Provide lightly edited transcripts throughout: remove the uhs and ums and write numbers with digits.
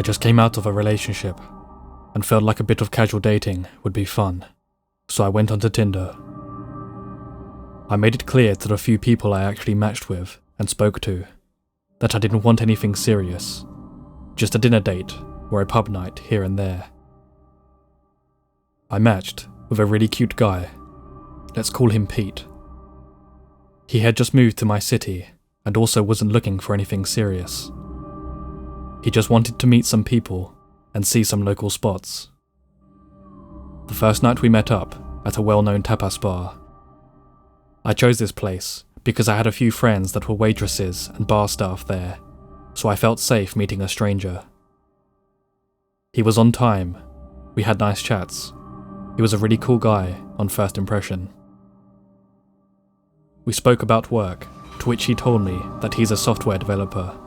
just came out of a relationship and felt like a bit of casual dating would be fun, so I went onto Tinder. I made it clear to the few people I actually matched with and spoke to that I didn't want anything serious, just a dinner date or a pub night here and there. I matched with a really cute guy. Let's call him Pete. He had just moved to my city and also wasn't looking for anything serious. He just wanted to meet some people and see some local spots. The first night we met up at a well-known tapas bar. I chose this place because I had a few friends that were waitresses and bar staff there, so I felt safe meeting a stranger. He was on time. We had nice chats. He was a really cool guy on first impression. We spoke about work, to which he told me that he's a software developer,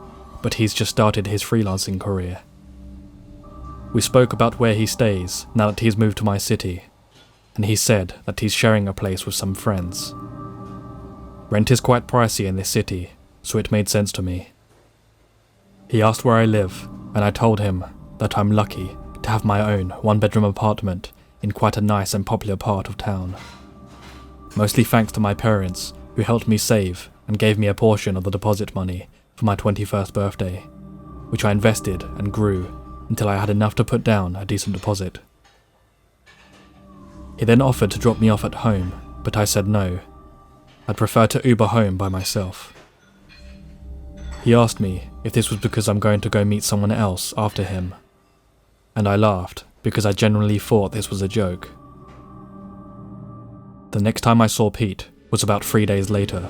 but he's just started his freelancing career. We spoke about where he stays now that he's moved to my city, and he said that he's sharing a place with some friends. Rent is quite pricey in this city, so it made sense to me. He asked where I live, and I told him that I'm lucky to have my own one-bedroom apartment in quite a nice and popular part of town. Mostly thanks to my parents, who helped me save and gave me a portion of the deposit money for my 21st birthday, which I invested and grew until I had enough to put down a decent deposit. He then offered to drop me off at home, but I said no. I'd prefer to Uber home by myself. He asked me if this was because I'm going to go meet someone else after him, and I laughed because I genuinely thought this was a joke. The next time I saw Pete was about 3 days later.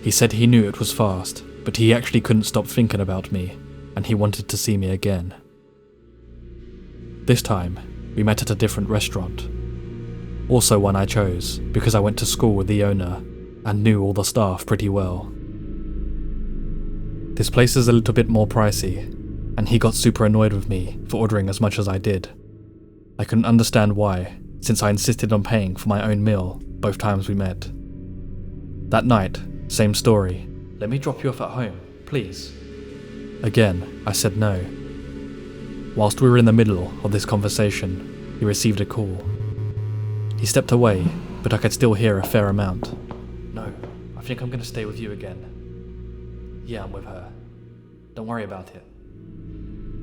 He said he knew it was fast, but he actually couldn't stop thinking about me, and he wanted to see me again. This time, we met at a different restaurant. Also one I chose, because I went to school with the owner, and knew all the staff pretty well. This place is a little bit more pricey, and he got super annoyed with me for ordering as much as I did. I couldn't understand why, since I insisted on paying for my own meal both times we met. That night, same story. Let me drop you off at home, please. Again, I said no. Whilst we were in the middle of this conversation, he received a call. He stepped away, but I could still hear a fair amount. No, I think I'm going to stay with you again. Yeah, I'm with her. Don't worry about it.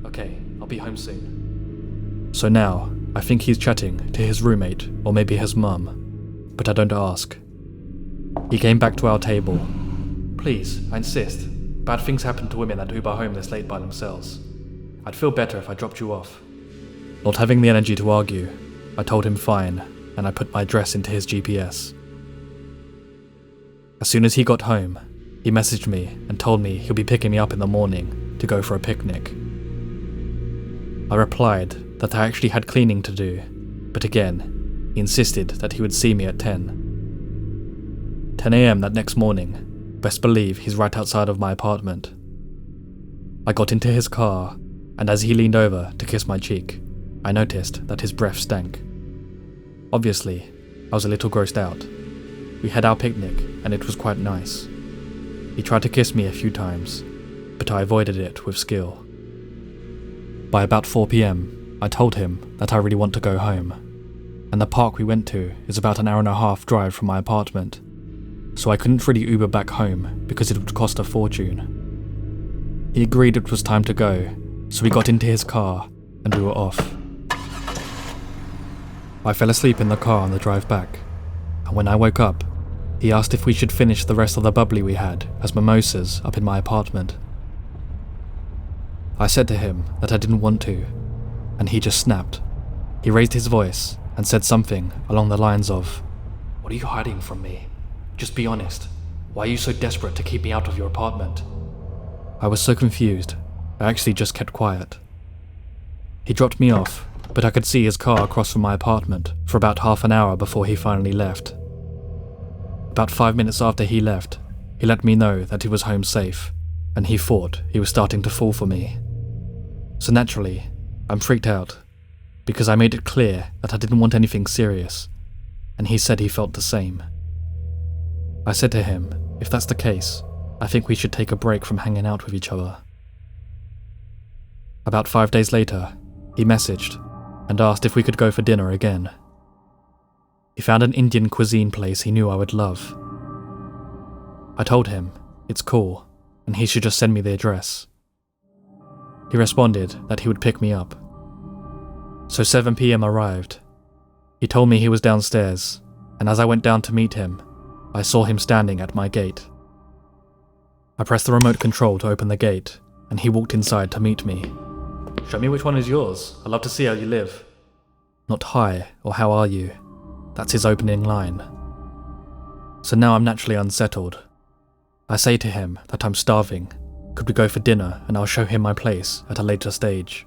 Okay, I'll be home soon. So now, I think he's chatting to his roommate or maybe his mum, but I don't ask. He came back to our table. Please, I insist. Bad things happen to women that Uber home this late by themselves. I'd feel better if I dropped you off. Not having the energy to argue, I told him fine, and I put my address into his GPS. As soon as he got home, he messaged me and told me he'll be picking me up in the morning to go for a picnic. I replied that I actually had cleaning to do, but again, he insisted that he would see me at 10. 10 AM that next morning. Best believe he's right outside of my apartment. I got into his car, and as he leaned over to kiss my cheek, I noticed that his breath stank. Obviously, I was a little grossed out. We had our picnic, and it was quite nice. He tried to kiss me a few times, but I avoided it with skill. By about 4 PM, I told him that I really want to go home, and the park we went to is about an hour-and-a-half drive from my apartment, so I couldn't really Uber back home because it would cost a fortune. He agreed it was time to go, so we got into his car and we were off. I fell asleep in the car on the drive back, and when I woke up, he asked if we should finish the rest of the bubbly we had as mimosas up in my apartment. I said to him that I didn't want to, and he just snapped. He raised his voice and said something along the lines of, "What are you hiding from me? Just be honest. Why are you so desperate to keep me out of your apartment?" I was so confused, I actually just kept quiet. He dropped me off, but I could see his car across from my apartment for about half an hour before he finally left. About 5 minutes after he left, he let me know that he was home safe, and he thought he was starting to fall for me. So naturally, I'm freaked out, because I made it clear that I didn't want anything serious, and he said he felt the same. I said to him, if that's the case, I think we should take a break from hanging out with each other. About 5 days later, he messaged and asked if we could go for dinner again. He found an Indian cuisine place he knew I would love. I told him it's cool and he should just send me the address. He responded that he would pick me up. So 7 p.m. arrived. He told me he was downstairs, and as I went down to meet him, I saw him standing at my gate. I pressed the remote control to open the gate, and he walked inside to meet me. "Show me which one is yours. I'd love to see how you live." Not "hi" or "how are you?" That's his opening line. So now I'm naturally unsettled. I say to him that I'm starving. Could we go for dinner and I'll show him my place at a later stage?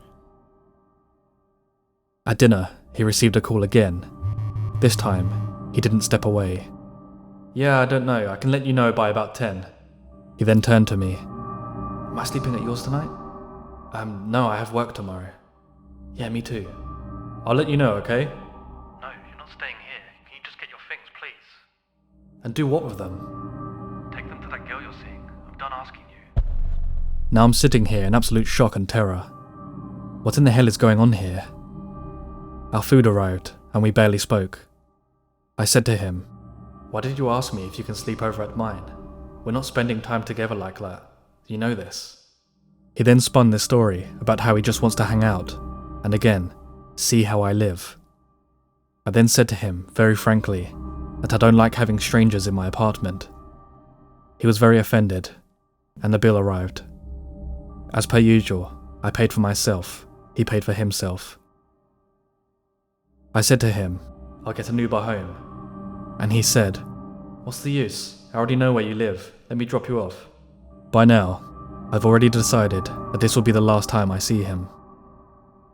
At dinner, he received a call again. This time, he didn't step away. "Yeah, I don't know. I can let you know by about 10. He then turned to me. "Am I sleeping at yours tonight?" No, I have work tomorrow." "Yeah, me too. I'll let you know, okay?" "No, you're not staying here. Can you just get your things, please?" "And do what with them?" "Take them to that girl you're seeing. I'm done asking you." Now I'm sitting here in absolute shock and terror. What in the hell is going on here? Our food arrived, and we barely spoke. I said to him, "Why did you ask me if you can sleep over at mine? We're not spending time together like that. You know this." He then spun this story about how he just wants to hang out, and again, see how I live. I then said to him, very frankly, that I don't like having strangers in my apartment. He was very offended, and the bill arrived. As per usual, I paid for myself, he paid for himself. I said to him, "I'll get an Uber home." And he said, "What's the use? I already know where you live. Let me drop you off." By now, I've already decided that this will be the last time I see him.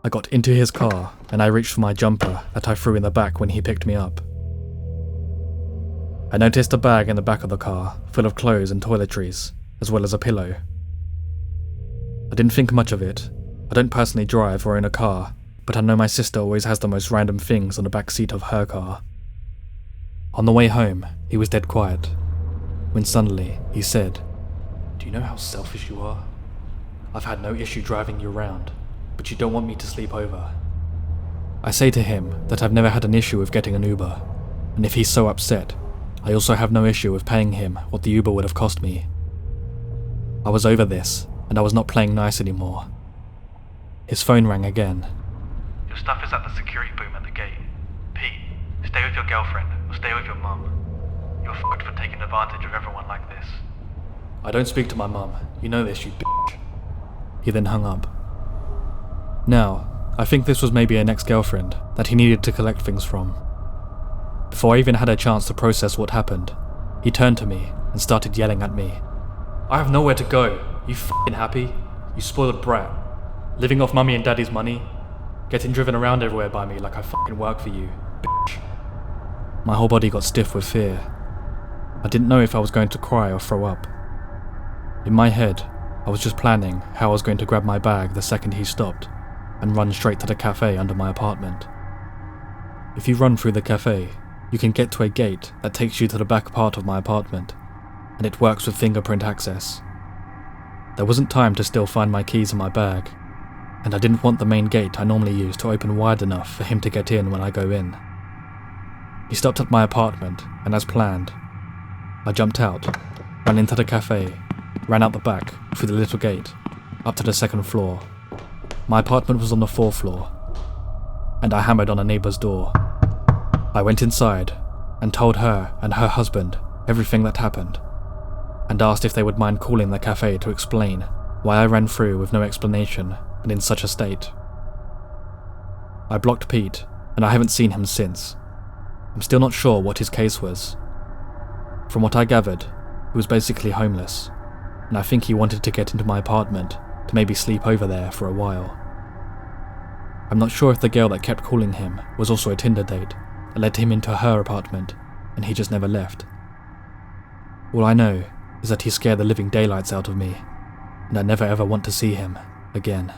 I got into his car and I reached for my jumper that I threw in the back when he picked me up. I noticed a bag in the back of the car full of clothes and toiletries, as well as a pillow. I didn't think much of it. I don't personally drive or own a car, but I know my sister always has the most random things on the back seat of her car. On the way home, he was dead quiet, when suddenly he said, "Do you know how selfish you are? I've had no issue driving you around, but you don't want me to sleep over." I say to him that I've never had an issue with getting an Uber, and if he's so upset, I also have no issue with paying him what the Uber would have cost me. I was over this, and I was not playing nice anymore. His phone rang again. "Your stuff is at the security boom at the gate. Pete, stay with your girlfriend or stay with your mum. You're fucked for taking advantage of everyone like this." "I don't speak to my mum. You know this, you bitch." He then hung up. Now, I think this was maybe an ex-girlfriend that he needed to collect things from. Before I even had a chance to process what happened, he turned to me and started yelling at me. "I have nowhere to go. You f***ing happy? You spoiled brat. Living off mummy and daddy's money? Getting driven around everywhere by me like I f***ing work for you, bitch." My whole body got stiff with fear. I didn't know if I was going to cry or throw up. In my head, I was just planning how I was going to grab my bag the second he stopped and run straight to the cafe under my apartment. If you run through the cafe, you can get to a gate that takes you to the back part of my apartment, and it works with fingerprint access. There wasn't time to still find my keys in my bag, and I didn't want the main gate I normally use to open wide enough for him to get in when I go in. He stopped at my apartment, and as planned, I jumped out, ran into the cafe, ran out the back, through the little gate, up to the second floor. My apartment was on the 4th floor, and I hammered on a neighbour's door. I went inside, and told her and her husband everything that happened, and asked if they would mind calling the cafe to explain why I ran through with no explanation and in such a state. I blocked Pete, and I haven't seen him since. I'm still not sure what his case was. From what I gathered, he was basically homeless, and I think he wanted to get into my apartment to maybe sleep over there for a while. I'm not sure if the girl that kept calling him was also a Tinder date that led him into her apartment and he just never left. All I know is that he scared the living daylights out of me, and I never ever want to see him again.